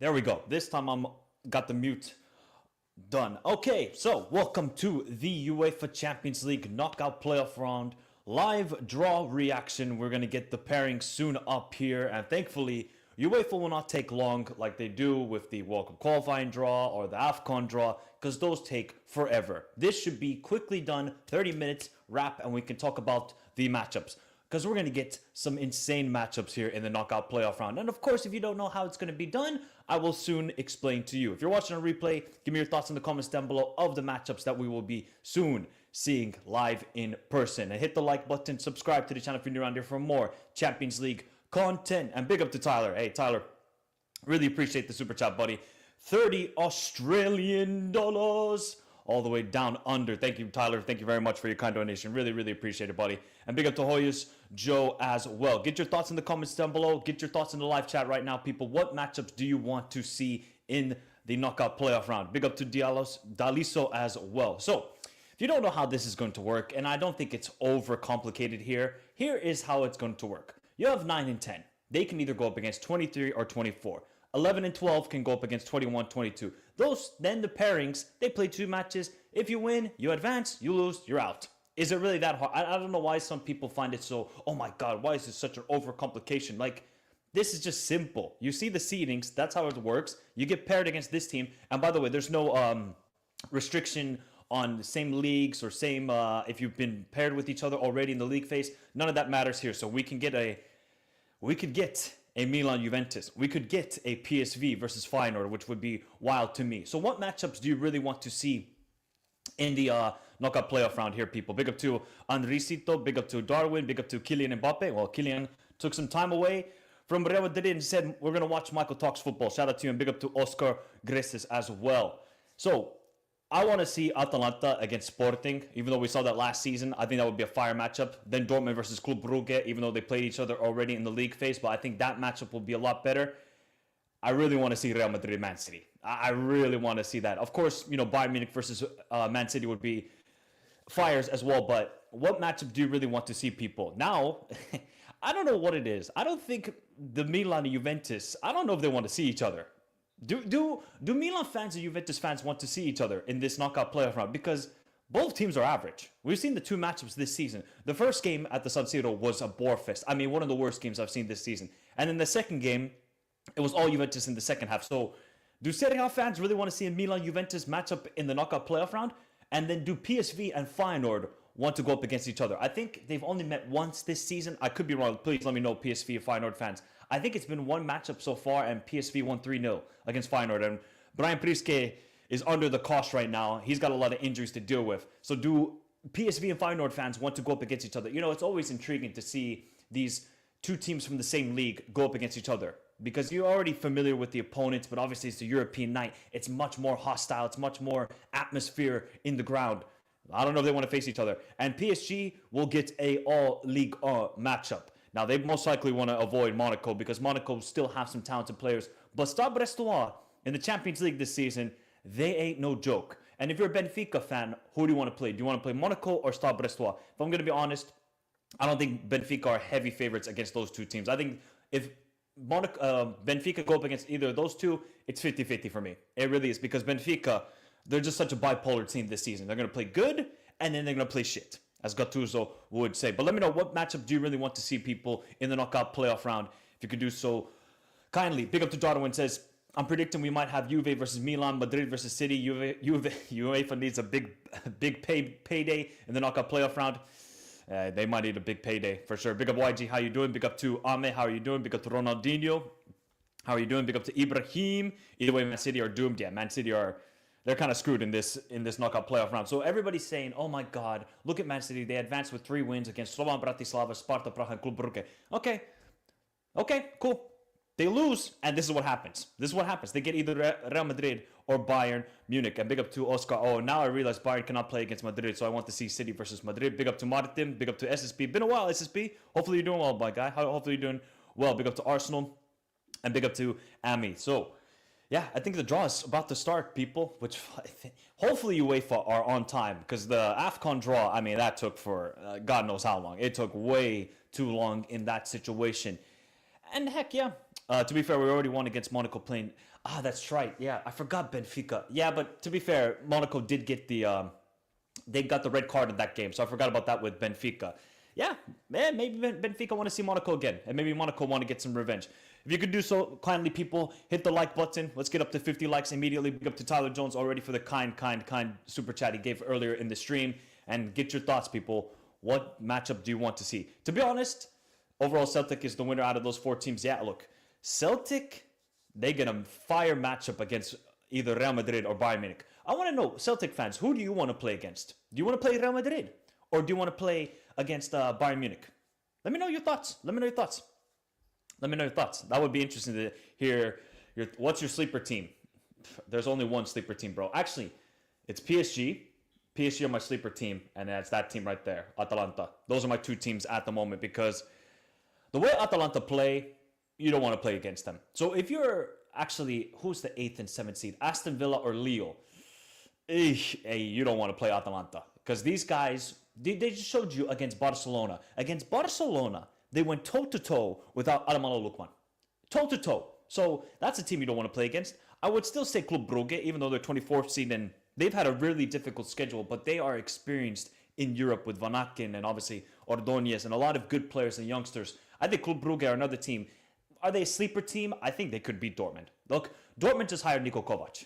There we go. This time I'm got the mute done. Okay, so welcome to the UEFA Champions League knockout playoff round live draw reaction. We're gonna get the pairing soon up here, and thankfully UEFA will not take long like they do with the World Cup qualifying draw or the AFCON draw, because those take forever. This should be quickly done, 30 minutes wrap, and we can talk about the matchups, because we're going to get some insane matchups here in the knockout playoff round. And of course, if you don't know how it's going to be done, I will soon explain to you. If you're watching a replay, give me your thoughts in the comments down below of the matchups that we will be soon seeing live in person. And hit the like button, subscribe to the channel if you're new around here for more Champions League content. And big up to Tyler. Hey, Tyler, really appreciate the super chat, buddy. 30 Australian dollars all the way down under. Thank you, Tyler. Thank you very much for your kind donation. Really, really appreciate it, buddy. And big up to Hoyas Joe as well. Get your thoughts in the comments down below. Get your thoughts in the live chat right now, people. What matchups do you want to see in the knockout playoff round? Big up to Daliso as well. So, if you don't know how this is going to work, and I don't think it's over complicated here is how it's going to work. You have 9 and 10. They can either go up against 23 or 24. 11 and 12 can go up against 21, 22. Then the pairings, they play 2 matches. If you win, you advance. You lose, you're out. Is it really that hard? I don't know why some people find it so, oh my God, why is this such an overcomplication? Like, this is just simple. You see the seedings, that's how it works. You get paired against this team. And by the way, there's no restriction on the same leagues or same, if you've been paired with each other already in the league phase. None of that matters here. So we could get a Milan Juventus. We could get a PSV versus Feyenoord, which would be wild to me. So what matchups do you really want to see in the knockout playoff round here, people? Big up to Andrisito, big up to Darwin, big up to Kylian Mbappe. Well, Kylian took some time away from Real Madrid and said, we're going to watch Michael Talks football. Shout out to you, and big up to Oscar Greses as well. So I want to see Atalanta against Sporting, even though we saw that last season. I think that would be a fire matchup. Then Dortmund versus Club Brugge, even though they played each other already in the league phase. But I think that matchup will be a lot better. I really want to see Real Madrid Man City. I really want to see that. Of course, Bayern Munich versus Man City would be fires as well. But what matchup do you really want to see, people? Now, I don't know what it is. I don't think the Milan and Juventus, I don't know if they want to see each other. Do Milan fans and Juventus fans want to see each other in this knockout playoff round? Because both teams are average. We've seen the 2 matchups this season. The first game at the San Siro was a bore fest. I mean, one of the worst games I've seen this season. And then the second game, it was all Juventus in the second half. So, do Serie A fans really want to see a Milan-Juventus matchup in the knockout playoff round? And then do PSV and Feyenoord want to go up against each other? I think they've only met once this season. I could be wrong. Please let me know, PSV and Feyenoord fans. I think it's been one matchup so far, and PSV won 3-0 against Feyenoord. And Brian Priske is under the cost right now. He's got a lot of injuries to deal with. So do PSV and Feyenoord fans want to go up against each other? It's always intriguing to see these 2 teams from the same league go up against each other, because you're already familiar with the opponents, but obviously it's a European night. It's much more hostile. It's much more atmosphere in the ground. I don't know if they want to face each other. And PSG will get a all-league matchup. Now, they most likely want to avoid Monaco, because Monaco still have some talented players. But Stade Brestois in the Champions League this season, they ain't no joke. And if you're a Benfica fan, who do you want to play? Do you want to play Monaco or Stade Brestois? If I'm going to be honest, I don't think Benfica are heavy favorites against those 2 teams. I think if Benfica go up against either of those 2, it's 50-50 for me. It really is, because Benfica, they're just such a bipolar team this season. They're going to play good, and then they're going to play shit, as Gattuso would say. But let me know, what matchup do you really want to see, people, in the knockout playoff round? If you could do so kindly. Big up to Darwin says, I'm predicting we might have Juve versus Milan, Madrid versus City. UEFA needs a big payday in the knockout playoff round. They might need a big payday for sure. Big up YG, how you doing? Big up to Ame, how are you doing? Big up to Ronaldinho, how are you doing? Big up to Ibrahim. Either way, Man City are doomed. Yeah, Man City they're kind of screwed in this knockout playoff round. So everybody's saying, oh my God, look at Man City. They advanced with 3 wins against Slovan Bratislava, Sparta Praha, and Club Brugge. Okay, cool. They lose, and this is what happens. They get either Real Madrid or Bayern Munich. And big up to Oscar. Oh, now I realize Bayern cannot play against Madrid, so I want to see City versus Madrid. Big up to Martin. Big up to SSP. Been a while, SSP. Hopefully you're doing well, my guy. Hopefully you're doing well. Big up to Arsenal. And big up to Ami. So, yeah, I think the draw is about to start, people, which hopefully UEFA are on time, because the AFCON draw, I mean, that took for God knows how long. It took way too long in that situation. And heck, yeah, To be fair, we already won against Monaco playing. Ah, that's right. Yeah, I forgot Benfica. Yeah, but to be fair, Monaco did get they got the red card in that game, so I forgot about that with Benfica. Yeah, man, maybe Benfica want to see Monaco again, and maybe Monaco want to get some revenge. If you could do so, kindly people, hit the like button. Let's get up to 50 likes immediately. Big up to Tyler Jones already for the kind super chat he gave earlier in the stream. And get your thoughts, people. What matchup do you want to see? To be honest, overall Celtic is the winner out of those 4 teams. Yeah, look, Celtic, they get a fire matchup against either Real Madrid or Bayern Munich. I want to know, Celtic fans, who do you want to play against? Do you want to play Real Madrid? Or do you want to play against Bayern Munich? Let me know your thoughts. Let me know your thoughts. That would be interesting to hear. What's your sleeper team? There's only one sleeper team, bro. Actually, it's PSG. PSG are my sleeper team, and that's that team right there, Atalanta. Those are my 2 teams at the moment because the way Atalanta play, you don't want to play against them. So if you're actually, who's the 8th and 7th seed? Aston Villa or Lille? Hey, you don't want to play Atalanta because these guys, they just showed you against Barcelona. Against Barcelona, they went toe-to-toe without Ademola Lookman. Toe-to-toe. So that's a team you don't want to play against. I would still say Club Brugge, even though they're 24th seed and they've had a really difficult schedule, but they are experienced in Europe with Van Aken and obviously Ordóñez and a lot of good players and youngsters. I think Club Brugge are another team. Are they a sleeper team? I think they could beat Dortmund. Look, Dortmund just hired Niko Kovac.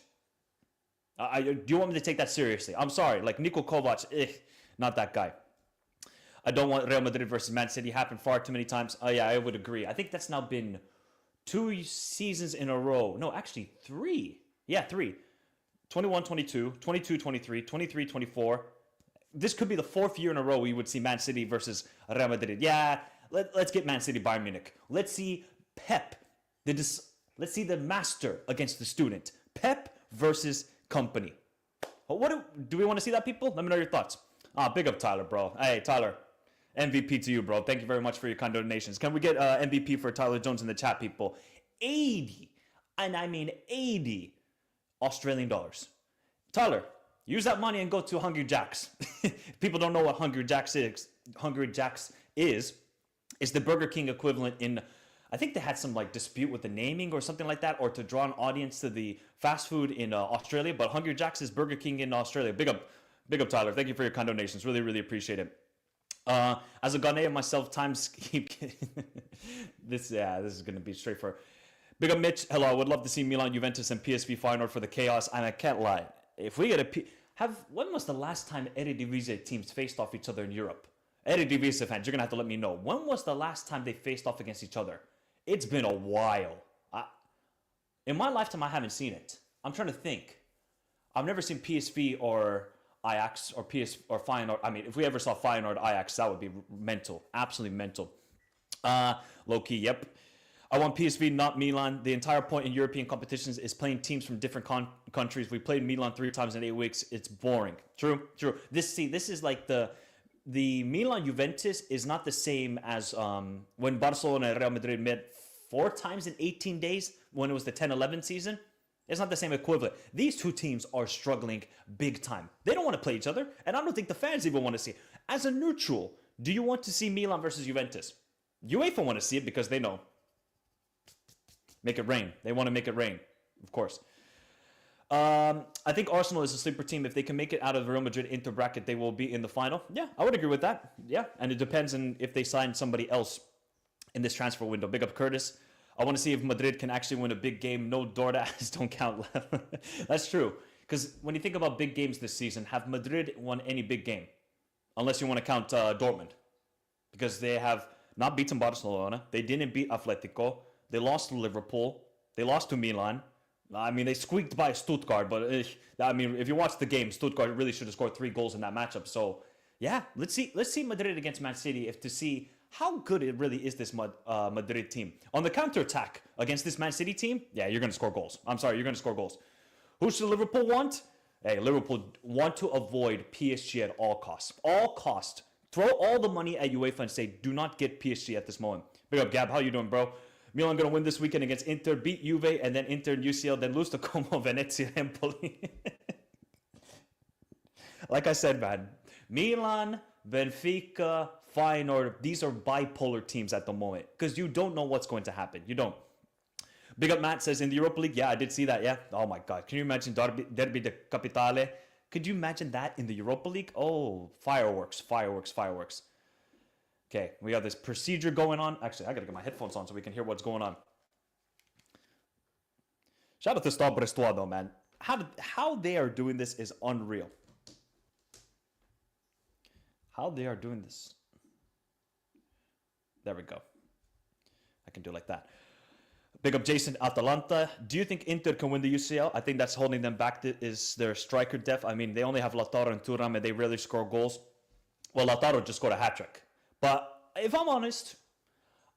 Do you want me to take that seriously? I'm sorry. Like, Niko Kovac, not that guy. I don't want Real Madrid versus Man City happen far too many times. Oh, yeah, I would agree. I think that's now been 2 seasons in a row. No, actually 3. Yeah, 3. 21-22, 22-23, 23-24. This could be the 4th year in a row we would see Man City versus Real Madrid. Yeah, let's get Man City Bayern Munich. Let's see Pep. Let's see the master against the student. Pep versus company. What do we want to see that, people? Let me know your thoughts. Big up Tyler, bro. Hey, Tyler. MVP to you, bro. Thank you very much for your kind donations. Can we get MVP for Tyler Jones in the chat, people? 80, and I mean 80 Australian dollars. Tyler, use that money and go to Hungry Jack's. If people don't know what Hungry Jack's is the Burger King equivalent in, I think they had some like dispute with the naming or something like that, or to draw an audience to the fast food in Australia. But Hungry Jack's is Burger King in Australia. Big up, Tyler. Thank you for your kind donations. Really, really appreciate it. As a Ghanaian myself, times keep this is gonna be straightforward. Big up Mitch. Hello, I would love to see Milan, Juventus, and PSV Feyenoord for the chaos. And I can't lie, if we get when was the last time Eredivisie teams faced off each other in Europe? Eredivisie fans, you're gonna have to let me know. When was the last time they faced off against each other? It's been a while. In my lifetime, I haven't seen it. I'm trying to think. I've never seen PSV or Ajax or Feyenoord. I mean, if we ever saw Feyenoord Ajax, that would be mental, absolutely mental. Low key, yep. I want PSV, not Milan. The entire point in European competitions is playing teams from different countries. We played Milan 3 times in 8 weeks. It's boring. True. This is like the Milan Juventus is not the same as when Barcelona and Real Madrid met 4 times in 18 days when it was the 10-11 season. It's not the same equivalent. These 2 teams are struggling big time. They don't want to play each other, and I don't think the fans even want to see it. As a neutral, do you want to see Milan versus Juventus? UEFA want to see it because they know. Make it rain. They want to make it rain, of course. I think Arsenal is a sleeper team. If they can make it out of the Real Madrid-Inter bracket, they will be in the final. Yeah, I would agree with that. Yeah, and it depends on if they sign somebody else in this transfer window. Big up Curtis. I want to see if Madrid can actually win a big game. No DoorDash don't count. That's true. Because when you think about big games this season, have Madrid won any big game? Unless you want to count Dortmund. Because they have not beaten Barcelona. They didn't beat Atletico. They lost to Liverpool. They lost to Milan. I mean, they squeaked by Stuttgart, but I mean, if you watch the game, Stuttgart really should have scored 3 goals in that matchup. So, yeah, let's see Madrid against Man City to see how good it really is, this Madrid team. On the counterattack against this Man City team, yeah, you're going to score goals. I'm sorry, you're going to score goals. Who should Liverpool want? Hey, Liverpool want to avoid PSG at all costs. All costs. Throw all the money at UEFA and say, do not get PSG at this moment. Big up, Gab. How you doing, bro? Milan going to win this weekend against Inter, beat Juve, and then Inter and UCL, then lose to Como, Venezia, Empoli. Like I said, man, Milan, Benfica, Feyenoord, these are bipolar teams at the moment because you don't know what's going to happen. You don't. Big up Matt says in the Europa League. Yeah, I did see that. Yeah. Oh my God. Can you imagine Derby de Capitale? Could you imagine that in the Europa League? Oh, fireworks, fireworks, fireworks. Okay, we got this procedure going on. Actually, I gotta get my headphones on so we can hear what's going on. Shout out to Stade Brestois though, man. How they are doing this is unreal. How they are doing this. There we go. I can do it like that. Big up Jason, Atalanta. Do you think Inter can win the UCL? I think that's holding them back is their striker depth. I mean, they only have Lautaro and Thuram and they rarely score goals. Well, Lautaro just scored a hat-trick. But if I'm honest,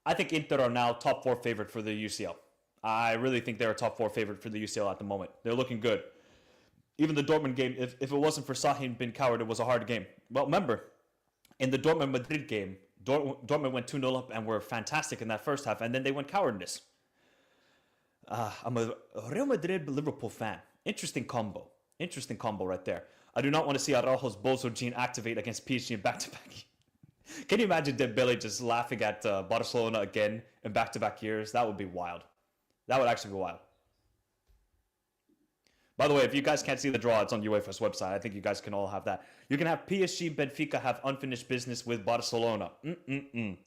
I think Inter are now top 4 favorite for the UCL. I really think they're a top 4 favorite for the UCL at the moment. They're looking good. Even the Dortmund game, if it wasn't for Sahin bin Coward, it was a hard game. Well, remember, in the Dortmund-Madrid game, Dortmund went 2-0 up and were fantastic in that first half, and then they went cowardness. I'm a Real Madrid-Liverpool fan. Interesting combo. Interesting combo right there. I do not want to see Araujo's Bozo gene activate against PSG in back-to-back. Can you imagine Dembele just laughing at Barcelona again in back-to-back years? That would be wild. That would actually be wild. By the way, if you guys can't see the draw, it's on UEFA's website. I think you guys can all have that. You can have PSG, Benfica have unfinished business with Barcelona. If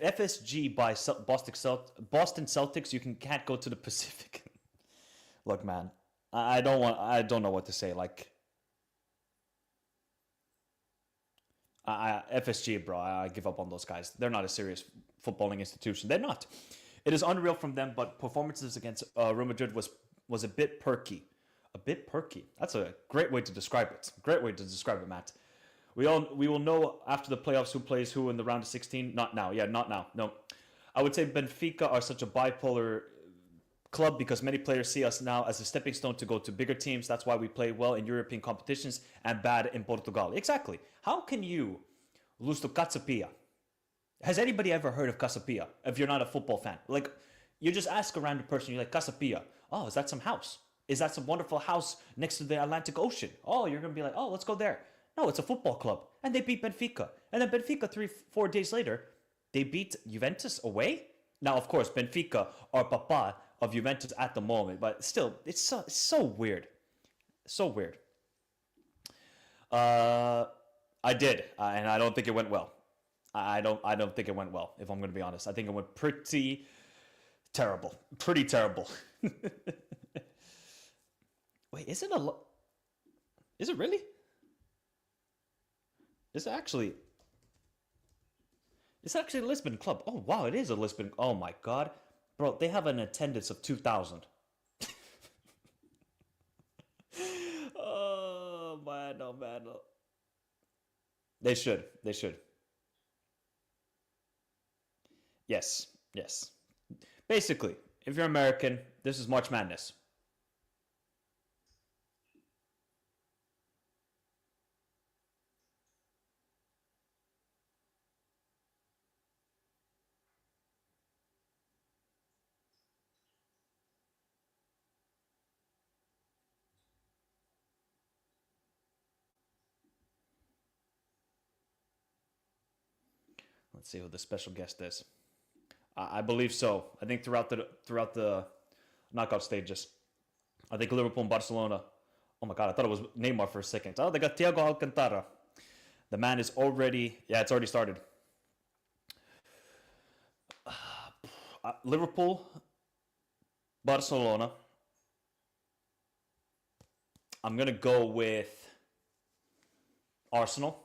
FSG buy Boston Celtics, you can't go to the Pacific. Look, man, I don't know what to say. Like, FSG, bro, I give up on those guys. They're not a serious footballing institution. They're not. It is unreal from them, but performances against Real Madrid was a bit perky. A bit perky. That's a great way to describe it. Great way to describe it, Matt. We will know after the playoffs who plays who in the round of 16. Not now. Yeah, not now. No. I would say Benfica are such a bipolar club because many players see us now as a stepping stone to go to bigger teams. That's why we play well in European competitions and bad in Portugal. Exactly. How can you lose to Casapia? Has anybody ever heard of Casapia if you're not a football fan? Like, you just ask a random person, you're like, Casapia. Oh, is that some house? Is that some wonderful house next to the Atlantic Ocean? Oh, you're going to be like, oh, let's go there. No, it's a football club. And they beat Benfica. And then Benfica 3-4 days later, they beat Juventus away. Now, of course, Benfica are papa of Juventus at the moment. But still, it's so weird. So weird. I did. And I don't think it went well. I don't think it went well, if I'm going to be honest. I think it went pretty terrible. Pretty terrible. Wait, is it really? It's actually a Lisbon club. Oh, wow, it is a Lisbon. Oh, my God. Bro, they have an attendance of 2,000. Oh, man, oh, man. Oh. They should. Yes. Basically, if you're American, this is March Madness. Let's see who the special guest is. I believe so. I think throughout the knockout stages, I think Liverpool and Barcelona. Oh my God, I thought it was Neymar for a second. Oh, they got Thiago Alcantara. The man is already. Yeah, it's already started. Liverpool, Barcelona. I'm gonna go with Arsenal,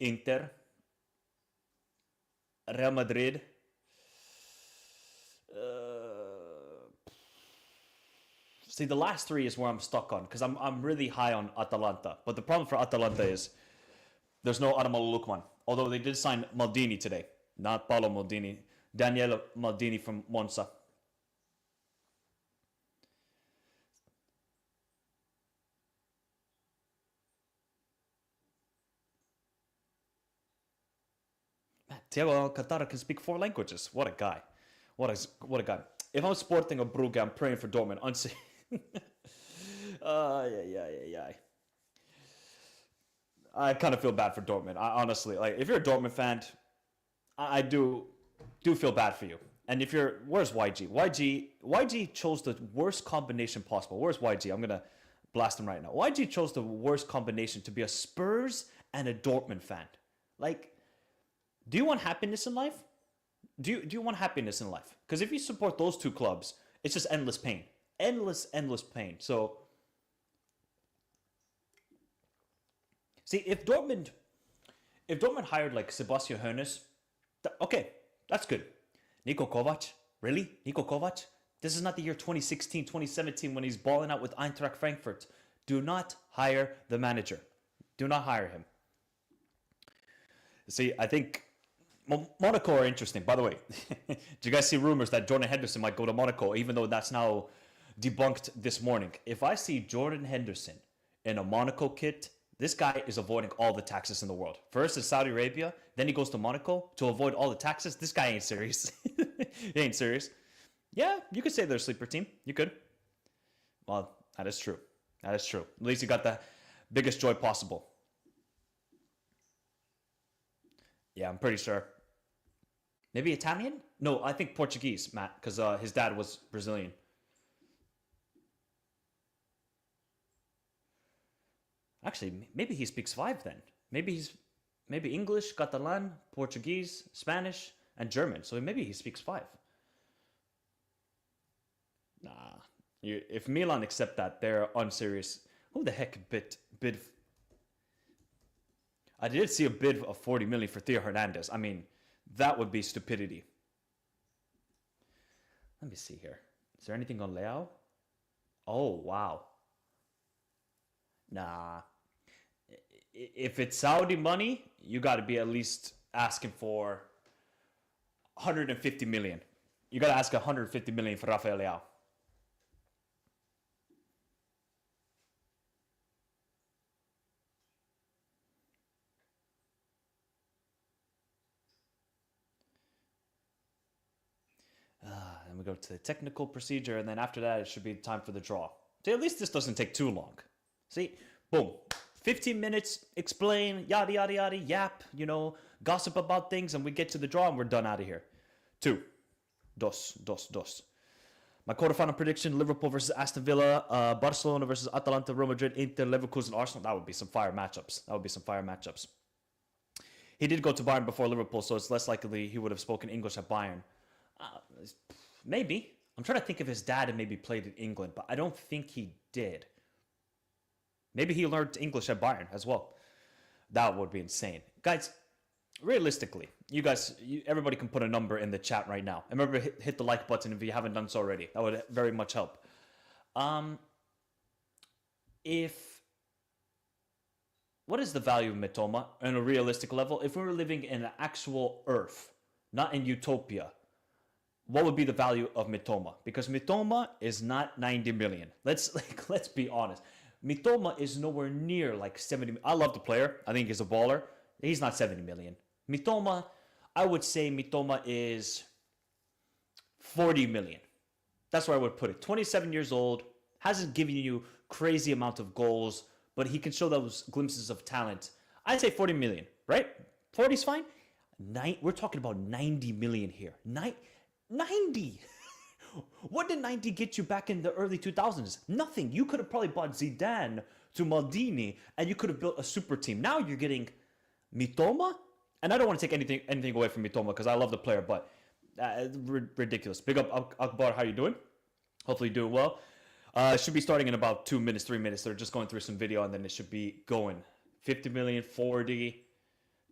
Inter, Real Madrid. See, the last three is where I'm stuck on because I'm really high on Atalanta. But the problem for Atalanta is there's no Ademola Lookman. Although they did sign Maldini today. Not Paolo Maldini. Daniele Maldini from Monza. Man, Thiago Alcantara can speak 4 languages. What a guy. What a guy. If I'm sporting a Brugge, I'm praying for Dortmund. Yeah. I kind of feel bad for Dortmund. Honestly, like if you're a Dortmund fan, I do feel bad for you. And if you're, where's YG? YG chose the worst combination possible. Where's YG? I'm gonna blast him right now. YG chose the worst combination to be a Spurs and a Dortmund fan. Like, do you want happiness in life? Do you want happiness in life? Because if you support those two clubs, it's just endless pain, endless pain. So, see, if Dortmund hired like Sebastian Hoeneß, okay, that's good. Niko Kovac, really? Niko Kovac? This is not the year 2016, 2017 when he's balling out with Eintracht Frankfurt. Do not hire the manager. Do not hire him. See, I think Monaco are interesting. By the way, do you guys see rumors that Jordan Henderson might go to Monaco, even though that's now debunked this morning? If I see Jordan Henderson in a Monaco kit, this guy is avoiding all the taxes in the world. First is Saudi Arabia, then he goes to Monaco to avoid all the taxes. This guy ain't serious. He ain't serious. Yeah, you could say they're a sleeper team. You could. Well, that is true. That is true. At least you got the biggest joy possible. Yeah, I'm pretty sure. Maybe Italian? No, I think Portuguese, Matt, because his dad was Brazilian. Actually, maybe he speaks five then. Maybe English, Catalan, Portuguese, Spanish, and German. So maybe he speaks five. Nah, if Milan accept that, they're unserious. Who the heck bid? I did see a bid of 40 million for Theo Hernandez. I mean, that would be stupidity. Let me see here. Is there anything on Leao? Oh, wow. Nah. If it's Saudi money, you got to be at least asking for 150 million. You got to ask 150 million for Rafael Leao. Then we go to the technical procedure, and then after that, it should be time for the draw. See, at least this doesn't take too long. See, boom. 15 minutes, explain, yada, yada, yada, yap, gossip about things, and we get to the draw, and we're done out of here. 2. Dos. My quarterfinal prediction, Liverpool versus Aston Villa, Barcelona versus Atalanta, Real Madrid, Inter, Leverkusen, Arsenal. That would be some fire matchups. He did go to Bayern before Liverpool, so it's less likely he would have spoken English at Bayern. Maybe. I'm trying to think if his dad had maybe played in England, but I don't think he did. Maybe he learned English at Bayern as well. That would be insane. Guys, realistically, everybody can put a number in the chat right now. And remember, hit the like button if you haven't done so already. That would very much help. What is the value of Mitoma on a realistic level? If we were living in an actual Earth, not in utopia, what would be the value of Mitoma? Because Mitoma is not 90 million. Let's be honest. Mitoma is nowhere near like 70. I love the player. I think he's a baller. He's not 70 million. Mitoma, I would say Mitoma is 40 million. That's where I would put it. 27 years old, hasn't given you crazy amount of goals, but he can show those glimpses of talent. I'd say 40 million, right? 40 is fine. We're talking about 90 million here. 90. What did 90 get you back in the early 2000s? Nothing. You could have probably bought Zidane to Maldini, and you could have built a super team. Now you're getting Mitoma, and I don't want to take anything away from Mitoma because I love the player, but ridiculous. Big up Akbar, how you doing? Hopefully you're doing well. It should be starting in about 2 minutes, 3 minutes. They're just going through some video, and then it should be going. 50 million, 40,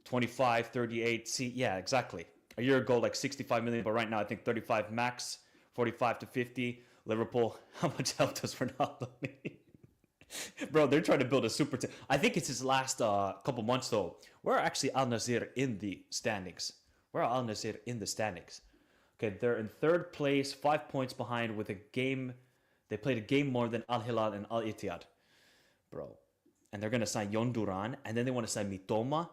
25, 38. See, yeah, exactly. A year ago, like 65 million, but right now I think 35 max, 45 to 50. Liverpool, how much help does Ronaldo need? Bro, they're trying to build a super team. I think it's his last couple months, though. Where are actually Al Nassr in the standings? Where are Al Nassr in the standings? Okay, they're in third place, 5 points behind with a game. They played a game more than Al Hilal and Al Ittihad. Bro. And they're going to sign Yon Duran, and then they want to sign Mitoma.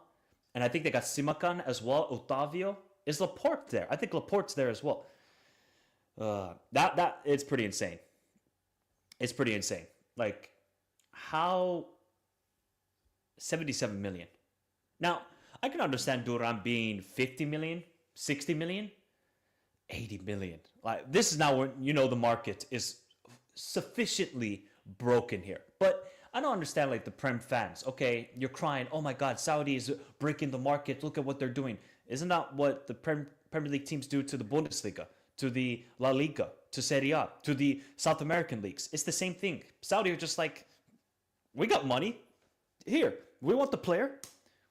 And I think they got Simakan as well, Otavio. Is Laporte there? I think Laporte's there as well. It's pretty insane. It's pretty insane. Like, how 77 million. Now, I can understand Duran being 50 million, 60 million, 80 million. Like this is now when you know the market is sufficiently broken here. But I don't understand like the Prem fans. Okay, you're crying, oh my God, Saudi is breaking the market. Look at what they're doing. Isn't that what the Premier League teams do to the Bundesliga, to the La Liga, to Serie A, to the South American leagues? It's the same thing. Saudi are just like, we got money. Here, we want the player.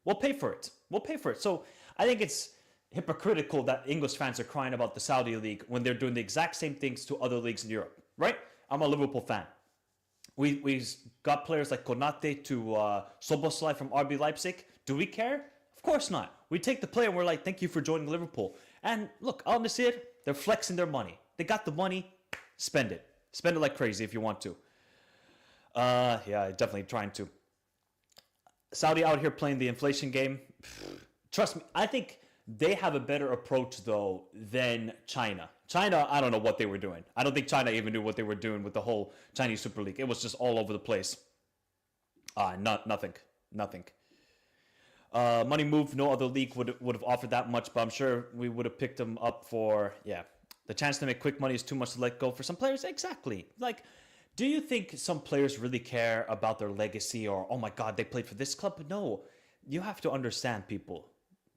We'll pay for it. We'll pay for it. So I think it's hypocritical that English fans are crying about the Saudi league when they're doing the exact same things to other leagues in Europe, right? I'm a Liverpool fan. We got players like Konate to Soboslai from RB Leipzig. Do we care? Of course not. We take the player and we're like, thank you for joining Liverpool. And look, Al Nassr, they're flexing their money. They got the money. Spend it. Spend it like crazy if you want to. Yeah, definitely trying to. Saudi out here playing the inflation game. Trust me, I think they have a better approach, though, than China. China, I don't know what they were doing. I don't think China even knew what they were doing with the whole Chinese Super League. It was just all over the place. Nothing. Money move, no other league would have offered that much, but I'm sure we would have picked them up for, yeah. The chance to make quick money is too much to let go for some players. Exactly. Like, do you think some players really care about their legacy or, oh my God, they played for this club? No. You have to understand, people.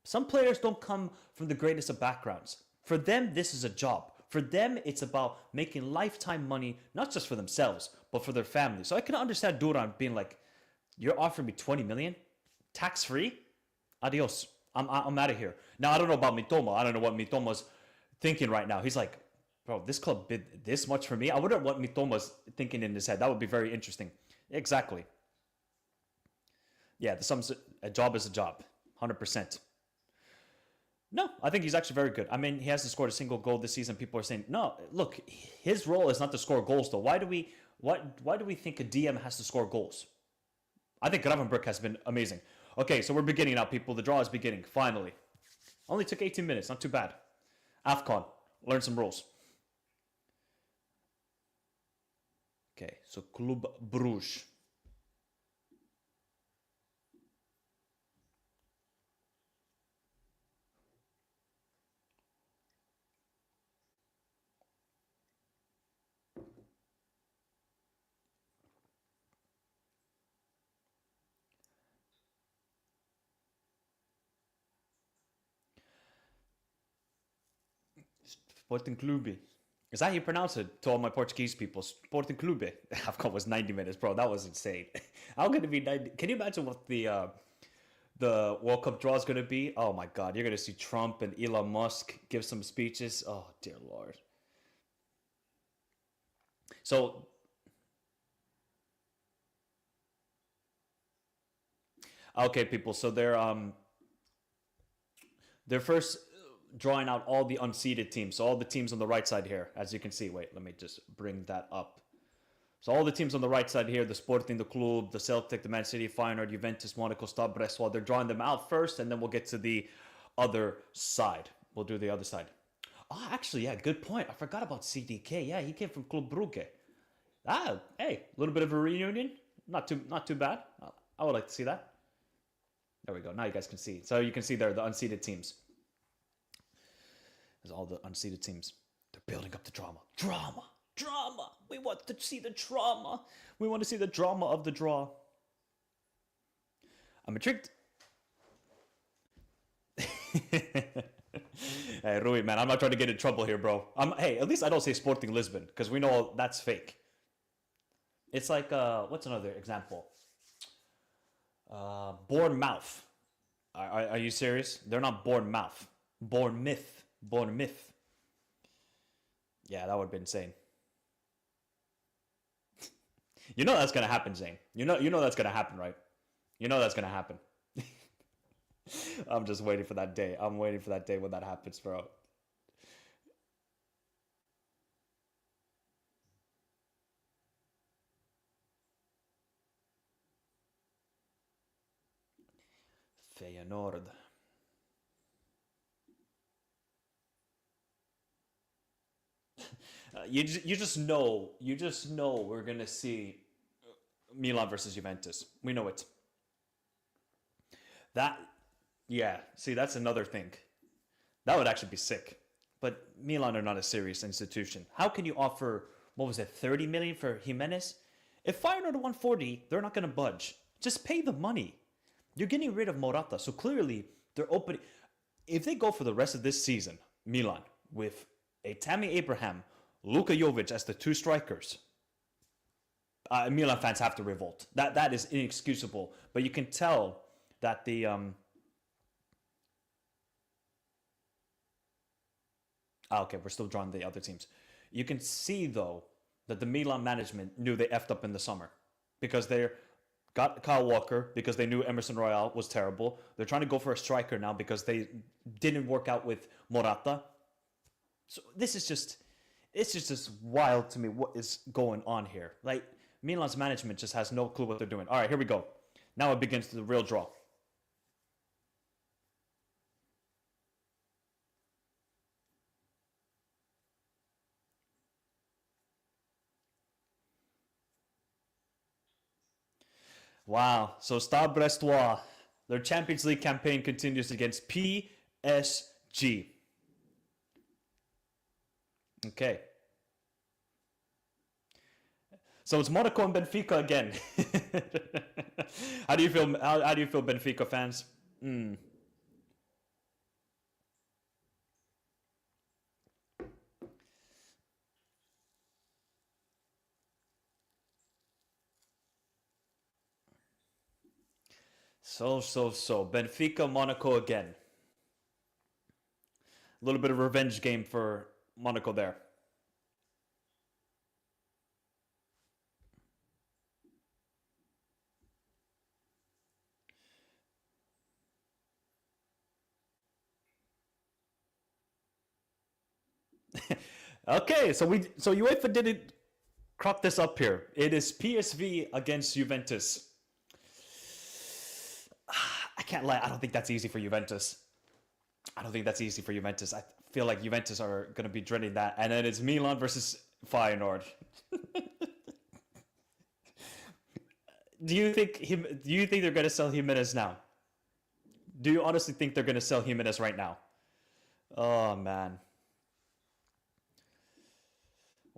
Some players don't come from the greatest of backgrounds. For them, this is a job. For them, it's about making lifetime money, not just for themselves, but for their family. So I can understand Duran being like, you're offering me 20 million? Tax-free? Adios. I'm out of here. Now, I don't know about Mitoma. I don't know what Mitoma's thinking right now. He's like, bro, this club bid this much for me? I wonder what Mitoma's thinking in his head. That would be very interesting. Exactly. Yeah, a job is a job. 100%. No, I think he's actually very good. I mean, he hasn't scored a single goal this season. People are saying, no, look, his role is not to score goals, though. Why do we think a DM has to score goals? I think Gravenberg has been amazing. Okay, so we're beginning now, people. The draw is beginning, finally. Only took 18 minutes, not too bad. AFCON, learn some rules. Okay, so Club Bruges. Sporting Clube. Is that how you pronounce it to all my Portuguese people? Sporting Clube. AFCON was 90 minutes, bro. That was insane. How could it be 90? Can you imagine what the World Cup draw is going to be? Oh my God. You're going to see Trump and Elon Musk give some speeches. Oh, dear Lord. So, okay, people. So they're first drawing out all the unseeded teams. So all the teams on the right side here, as you can see. Wait, let me just bring that up. So all the teams on the right side here, the Sporting, the Club, the Celtic, the Man City, Feyenoord, Juventus, Monaco, Stade Brestois, they're drawing them out first, and then we'll get to the other side. We'll do the other side. Oh, actually, yeah, good point. I forgot about CDK. Yeah, he came from Club Brugge. Hey, a little bit of a reunion. Not too bad. I would like to see that. There we go. Now you guys can see. So you can see there the unseeded teams. There's all the unseeded teams. They're building up the drama. Drama. We want to see the drama. We want to see the drama of the draw. I'm intrigued. Hey, Rui, man, I'm not trying to get in trouble here, bro. Hey, at least I don't say Sporting Lisbon, because we know that's fake. It's like, what's another example? Bournemouth. Are you serious? They're not Bournemouth. Bournemouth. Yeah, that would have been insane. You know that's gonna happen, Zane. You know that's gonna happen, right? You know that's gonna happen. I'm just waiting for that day. I'm waiting for that day when that happens, bro. Feyenoord. You just know we're gonna see Milan versus Juventus. We know it. That, yeah. See, that's another thing. That would actually be sick. But Milan are not a serious institution. How can you offer, what was it, 30 million for Jimenez? If Feyenoord won 40, they're not going to budge. Just pay the money. You're getting rid of Morata, so clearly they're opening. If they go for the rest of this season, Milan, with a Tammy Abraham, Luka Jovic as the two strikers, Milan fans have to revolt. That is inexcusable. But you can tell that the okay, we're still drawing the other teams. You can see though that the Milan management knew they effed up in the summer because they got Kyle Walker because they knew Emerson Royale was terrible. They're trying to go for a striker now because they didn't work out with Morata. So this is just it's just wild to me what is going on here. Like Milan's management just has no clue what they're doing. All right, here we go. Now it begins the real draw. Wow. So Stade Brestois, their Champions League campaign continues against PSG. Okay. So it's Monaco and Benfica again. How do you feel? How do you feel, Benfica fans? So. Benfica, Monaco again. A little bit of revenge game for Monaco there. Okay, so UEFA didn't crop this up here. It is PSV against Juventus. I can't lie. I don't think that's easy for Juventus. I don't think that's easy for Juventus. I feel like Juventus are going to be dreading that. And then it's Milan versus Feyenoord. Do you think they're going to sell Jimenez now? Do you honestly think they're going to sell Jimenez right now? Oh man.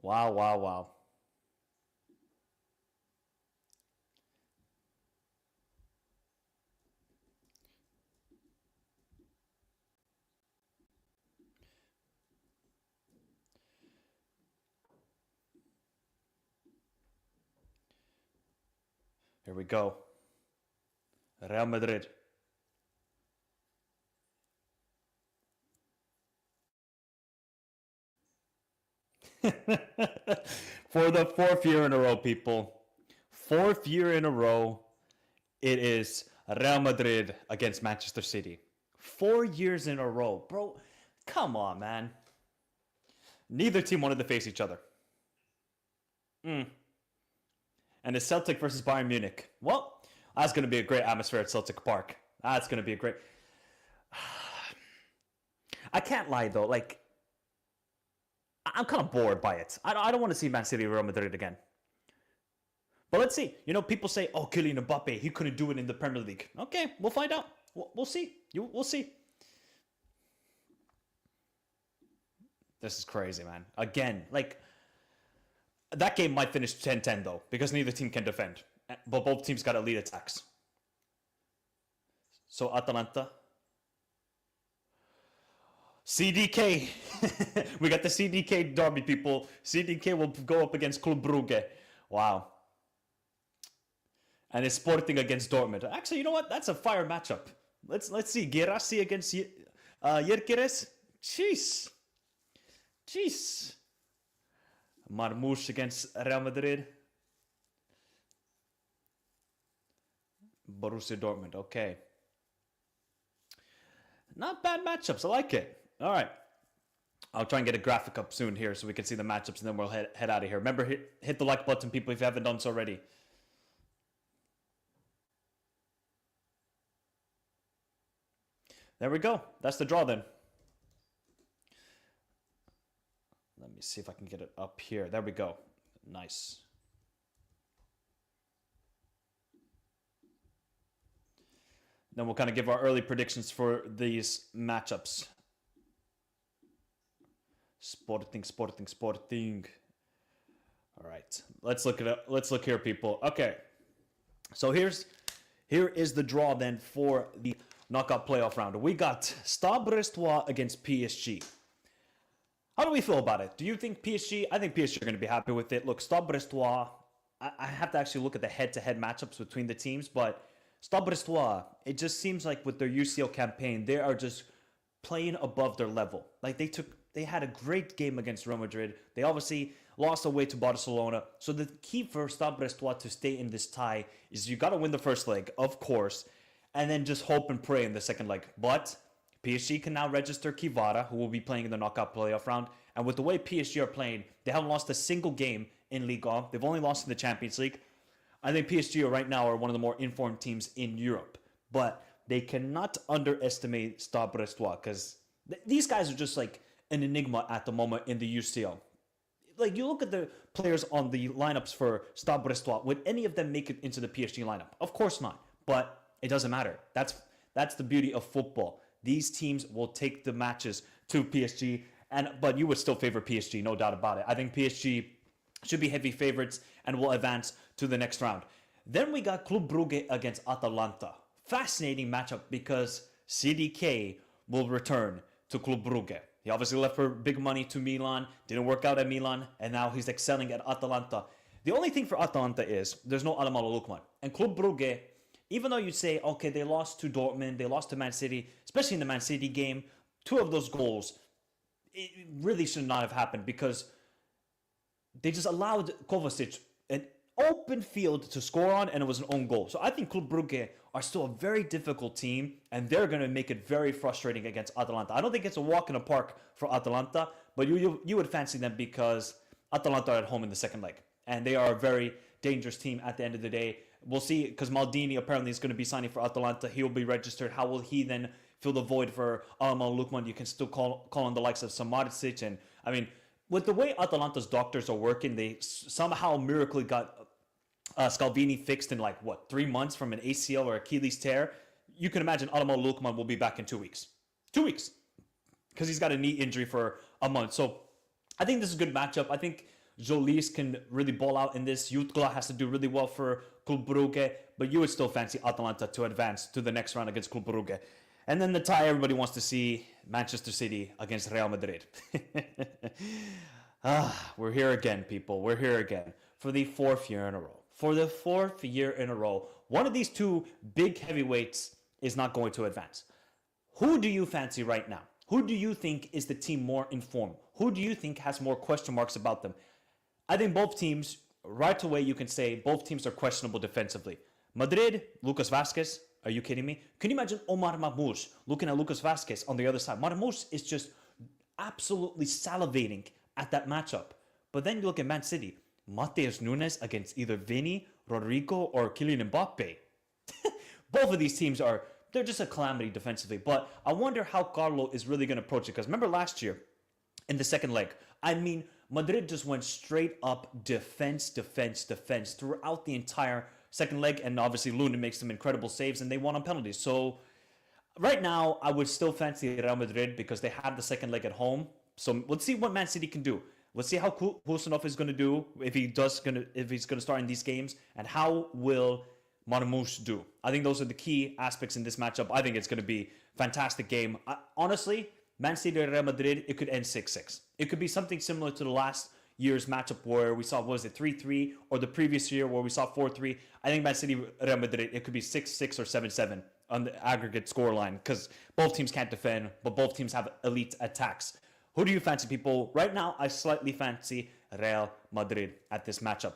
Wow, wow, wow. Here we go. Real Madrid. For the fourth year in a row, people. Fourth year in a row, it is Real Madrid against Manchester City. 4 years in a row. Bro, come on, man. Neither team wanted to face each other. And it's Celtic versus Bayern Munich. Well, that's going to be a great atmosphere at Celtic Park. That's going to be a great. I can't lie though. Like, I'm kind of bored by it. I don't want to see Man City Real Madrid again. But let's see. You know, people say, "Oh, Kylian Mbappe, he couldn't do it in the Premier League." Okay, we'll find out. We'll see. We'll see. This is crazy, man. Again, like that game might finish 10-10 though, because neither team can defend. But both teams got elite attacks. So Atalanta. CDK. We got the CDK derby, people. CDK will go up against Club Brugge. Wow. And it's Sporting against Dortmund. Actually, you know what? That's a fire matchup. Let's see. Gerassi against Yerkeres. Jeez. Jeez. Marmouche against Real Madrid. Borussia Dortmund. Okay. Not bad matchups. I like it. All right. I'll try and get a graphic up soon here so we can see the matchups and then we'll head out of here. Remember, hit the like button, people, if you haven't done so already. There we go. That's the draw then. Let me see if I can get it up here. There we go. Nice. Then we'll kind of give our early predictions for these matchups. Sporting. All right, let's look it up. Let's look here, people. Okay, so here is the draw then for the knockout playoff round. We got Stade Brestois against PSG. How do we feel about it? Do you think PSG? I think PSG are going to be happy with it. Look, Stade Brestois, I have to actually look at the head-to-head matchups between the teams, but Stade Brestois, it just seems like with their UCL campaign, they are just playing above their level. Like they had a great game against Real Madrid. They obviously lost away to Barcelona. So the key for Stade Brestois to stay in this tie is you got to win the first leg, of course, and then just hope and pray in the second leg. But PSG can now register Kivara, who will be playing in the knockout playoff round. And with the way PSG are playing, they haven't lost a single game in Ligue 1. They've only lost in the Champions League. I think PSG right now are one of the more informed teams in Europe. But they cannot underestimate Stade Brestois because these guys are just like an enigma at the moment in the UCL. Like, you look at the players on the lineups for Stade Brestois. Would any of them make it into the PSG lineup? Of course not. But it doesn't matter. That's the beauty of football. These teams will take the matches to PSG, but you would still favor PSG, no doubt about it. I think PSG should be heavy favorites and will advance to the next round. Then we got Club Brugge against Atalanta. Fascinating matchup because CDK will return to Club Brugge. He obviously left for big money to Milan, didn't work out at Milan, and now he's excelling at Atalanta. The only thing for Atalanta is there's no Ademola Lookman. And Club Brugge, even though you say, okay, they lost to Dortmund, they lost to Man City, especially in the Man City game, two of those goals, it really should not have happened because they just allowed Kovacic an open field to score on, and it was an own goal. So I think Club Brugge are still a very difficult team, and they're going to make it very frustrating against Atalanta. I don't think it's a walk in the park for Atalanta, but you would fancy them because Atalanta are at home in the second leg, and they are a very dangerous team at the end of the day. We'll see, because Maldini apparently is going to be signing for Atalanta. He'll be registered. How will he then fill the void for Ademola Lookman? You can still call on the likes of Samardzic. And, I mean, with the way Atalanta's doctors are working, they somehow miraculously got Scalvini fixed in 3 months from an ACL or Achilles tear. You can imagine Ademola Lookman will be back in 2 weeks. 2 weeks. Because he's got a knee injury for a month. So I think this is a good matchup. I think Jolis can really ball out in this. Jutgla has to do really well for Club Brugge, but you would still fancy Atalanta to advance to the next round against Club Brugge. And then the tie everybody wants to see, Manchester City against Real Madrid. We're here again, people. We're here again for the fourth year in a row. For the fourth year in a row, one of these two big heavyweights is not going to advance. Who do you fancy right now? Who do you think is the team more informed? Who do you think has more question marks about them? I think both teams, right away you can say both teams are questionable defensively. Madrid, Lucas Vazquez, are you kidding me? Can you imagine Omar Marmoush looking at Lucas Vazquez on the other side? Marmoush is just absolutely salivating at that matchup. But then you look at Man City, Mateus Nunes against either Vini, Rodrigo, or Kylian Mbappe. Both of these teams they're just a calamity defensively. But I wonder how Carlo is really going to approach it. Because remember last year, in the second leg, I mean, Madrid just went straight up defense throughout the entire second leg. And obviously Luna makes some incredible saves and they won on penalties. So right now, I would still fancy Real Madrid because they have the second leg at home. So let's see what Man City can do. Let's see how Husanov is going to do if he's going to start in these games, and how will Marmoush do. I think those are the key aspects in this matchup. I think it's going to be a fantastic game. Honestly, Man City and Real Madrid, it could end 6-6. It could be something similar to the last year's matchup where we saw, 3-3, or the previous year where we saw 4-3. I think Man City, Real Madrid, it could be 6-6 or 7-7 on the aggregate scoreline because both teams can't defend, but both teams have elite attacks. Who do you fancy, people? Right now, I slightly fancy Real Madrid at this matchup.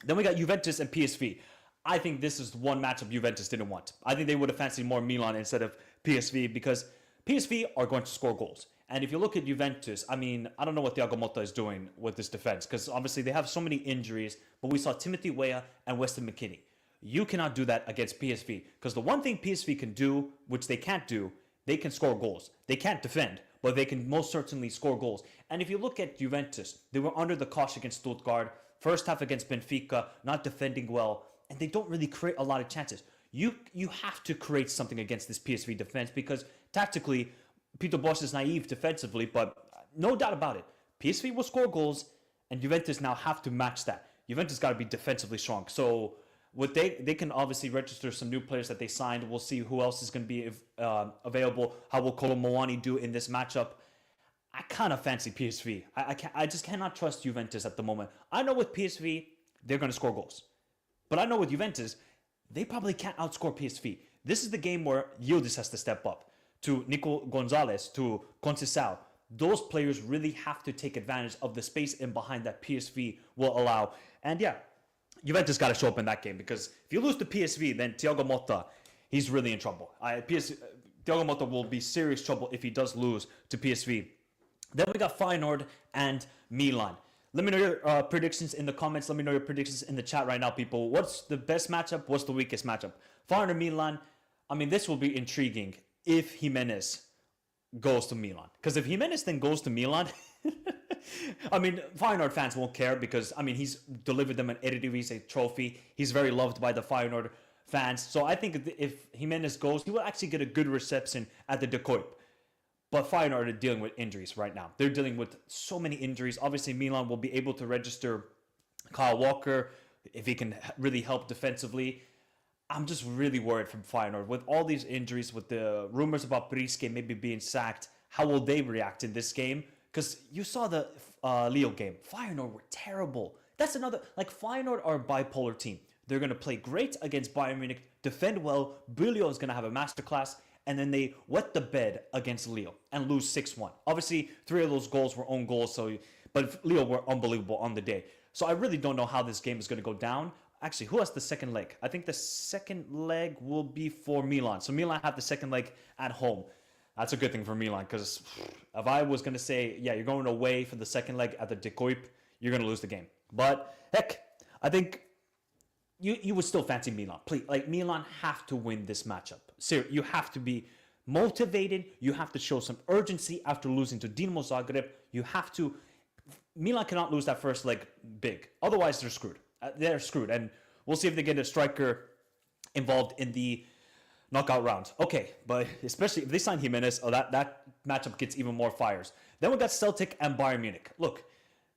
Then we got Juventus and PSV. I think this is one matchup Juventus didn't want. I think they would have fancied more Milan instead of PSV because PSV are going to score goals. And if you look at Juventus, I mean, I don't know what Thiago Motta is doing with this defense because obviously they have so many injuries, but we saw Timothy Weah and Weston McKennie. You cannot do that against PSV because the one thing PSV can do, which they can't do, they can score goals. They can't defend, but they can most certainly score goals. And if you look at Juventus, they were under the cosh against Stuttgart, first half against Benfica, not defending well, and they don't really create a lot of chances. You have to create something against this PSV defense because tactically, Peter Bosz is naive defensively, but no doubt about it. PSV will score goals, and Juventus now have to match that. Juventus got to be defensively strong. So what they can obviously register some new players that they signed. We'll see who else is going to be available. How will Kolo Muani do in this matchup? I kind of fancy PSV. I just cannot trust Juventus at the moment. I know with PSV, they're going to score goals. But I know with Juventus, they probably can't outscore PSV. This is the game where Yildiz has to step up. To Nico Gonzalez, to Conceição. Those players really have to take advantage of the space in behind that PSV will allow. And yeah, Juventus got to show up in that game, because if you lose to PSV, then Thiago Motta, he's really in trouble. Thiago Motta will be serious trouble if he does lose to PSV. Then we got Feyenoord and Milan. Let me know your predictions in the comments. Let me know your predictions in the chat right now, people. What's the best matchup? What's the weakest matchup? Feyenoord and Milan. I mean, this will be intriguing if Jimenez goes to Milan. Because if Jimenez then goes to Milan, I mean, Feyenoord fans won't care because, I mean, he's delivered them an Eredivisie trophy. He's very loved by the Feyenoord fans. So I think if Jimenez goes, he will actually get a good reception at the De Kuip. But Feyenoord are dealing with injuries right now. They're dealing with so many injuries. Obviously, Milan will be able to register Kyle Walker if he can really help defensively. I'm just really worried from Feyenoord. With all these injuries, with the rumors about Priske maybe being sacked, how will they react in this game? Because you saw the Lille game. Feyenoord were terrible. That's another, like, Feyenoord are a bipolar team. They're going to play great against Bayern Munich, defend well. Bulio is going to have a masterclass. And then they wet the bed against Lille and lose 6-1. Obviously, 3 of those goals were own goals, but Lille were unbelievable on the day. So I really don't know how this game is going to go down. Actually, who has the second leg? I think the second leg will be for Milan. So Milan have the second leg at home. That's a good thing for Milan, because if I was going to say, yeah, you're going away for the second leg at the De Kuip, you're going to lose the game. But heck, I think you would still fancy Milan. Please, like, Milan have to win this matchup. Seriously, you have to be motivated. You have to show some urgency after losing to Dinamo Zagreb. You have to. Milan cannot lose that first leg big. Otherwise, they're screwed. They're screwed. And we'll see if they get a striker involved in the knockout round. Okay, but especially if they sign Jimenez, that matchup gets even more fires. Then we got Celtic and Bayern Munich. Look,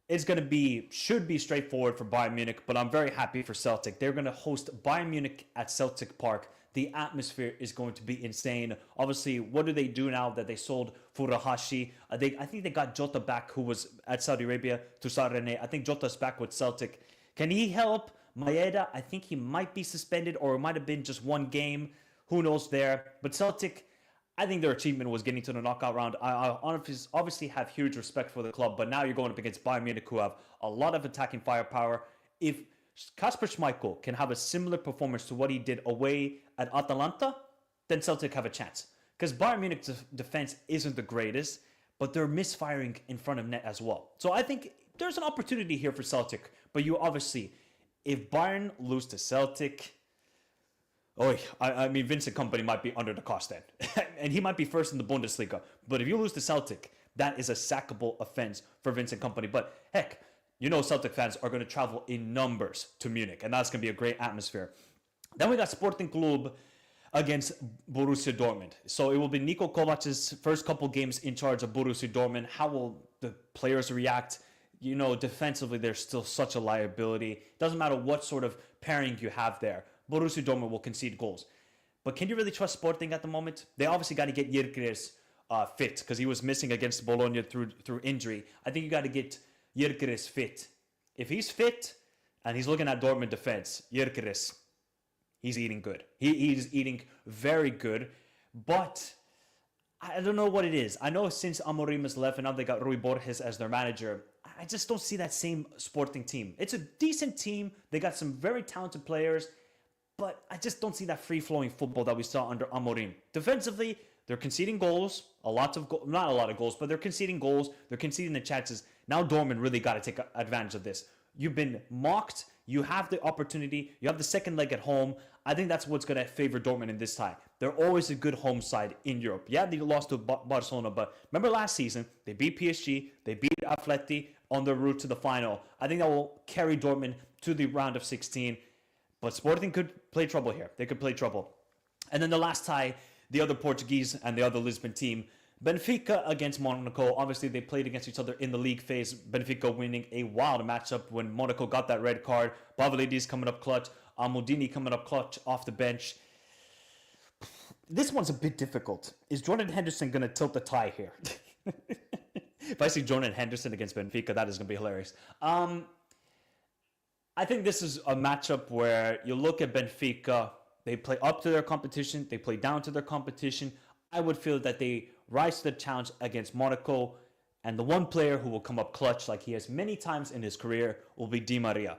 it's going to be, should be straightforward for Bayern Munich, but I'm very happy for Celtic. They're going to host Bayern Munich at Celtic Park. The atmosphere is going to be insane. Obviously, what do they do now that they sold Furuhashi? I think they got Jota back, who was at Saudi Arabia, to Sarene. I think Jota's back with Celtic. Can he help Maeda? I think he might be suspended, or it might have been just one game. Who knows there? But Celtic, I think their achievement was getting to the knockout round. I obviously have huge respect for the club, but now you're going up against Bayern Munich, who have a lot of attacking firepower. If Kasper Schmeichel can have a similar performance to what he did away at Atalanta, then Celtic have a chance. Because Bayern Munich's defense isn't the greatest, but they're misfiring in front of net as well. So I think there's an opportunity here for Celtic. But you obviously, if Bayern lose to Celtic, I mean, Vincent Kompany might be under the cost then. And he might be first in the Bundesliga. But if you lose to Celtic, that is a sackable offense for Vincent Kompany. But heck, you know Celtic fans are going to travel in numbers to Munich. And that's going to be a great atmosphere. Then we got Sporting Club against Borussia Dortmund. So it will be Niko Kovac's first couple games in charge of Borussia Dortmund. How will the players react? You know, defensively, they're still such a liability. Doesn't matter what sort of pairing you have there. Borussia Dortmund will concede goals. But can you really trust Sporting at the moment? They obviously got to get Gyökeres fit, because he was missing against Bologna through injury. I think you got to get Gyökeres fit. If he's fit and he's looking at Dortmund defense, Gyökeres, he's eating good. He's eating very good. But I don't know what it is. I know since Amorim has left and now they got Rui Borges as their manager, I just don't see that same Sporting team. It's a decent team. They got some very talented players, but I just don't see that free-flowing football that we saw under Amorim. Defensively, they're conceding goals, not a lot of goals, but they're conceding goals. They're conceding the chances. Now Dortmund really got to take advantage of this. You've been mocked. You have the opportunity. You have the second leg at home. I think that's what's going to favor Dortmund in this tie. They're always a good home side in Europe. Yeah, they lost to Barcelona, but remember last season, they beat PSG, they beat Atleti on their route to the final. I think that will carry Dortmund to the round of 16. But Sporting could play trouble here. They could play trouble. And then the last tie, the other Portuguese and the other Lisbon team, Benfica against Monaco. Obviously, they played against each other in the league phase. Benfica winning a wild matchup when Monaco got that red card. Pavlidis coming up clutch. Almudini coming up clutch off the bench. This one's a bit difficult. Is Jordan Henderson going to tilt the tie here? If I see Jordan Henderson against Benfica, that is going to be hilarious. I think this is a matchup where you look at Benfica. They play up to their competition. They play down to their competition. I would feel that they rise to the challenge against Monaco, and the one player who will come up clutch like he has many times in his career will be Di Maria.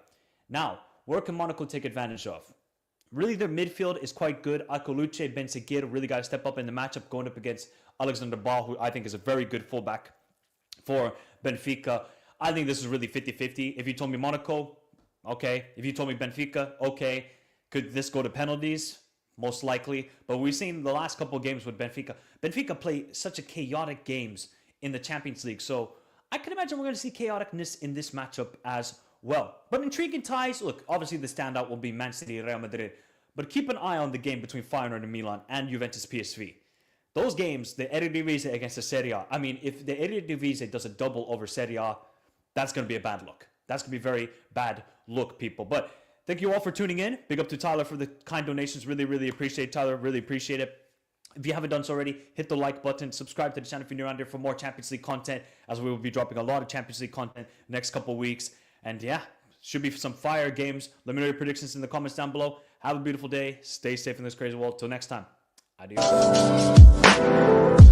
Now, where can Monaco take advantage of? Really, their midfield is quite good. Akoluche, Ben Seguir really got to step up in the matchup going up against Alexander Ball, who I think is a very good fullback for Benfica. I think this is really 50-50. If you told me Monaco, okay. If you told me Benfica, okay. Could this go to penalties? Most likely. But we've seen the last couple of games with Benfica. Benfica play such a chaotic games in the Champions League. So I can imagine we're going to see chaoticness in this matchup as well. But intriguing ties. Look, obviously the standout will be Man City, Real Madrid. But keep an eye on the game between Feyenoord and Milan and Juventus PSV. Those games, the Eredivisie against the Serie A. I mean, if the Eredivisie does a double over Serie A, that's going to be a bad look. That's going to be a very bad look, people. But thank you all for tuning in. Big up to Tyler for the kind donations. Really, really appreciate it, Tyler. Really appreciate it. If you haven't done so already, hit the like button. Subscribe to the channel if you're new around here for more Champions League content, as we will be dropping a lot of Champions League content next couple weeks. And yeah, should be some fire games. Let me know your predictions in the comments down below. Have a beautiful day. Stay safe in this crazy world. Till next time. Adios.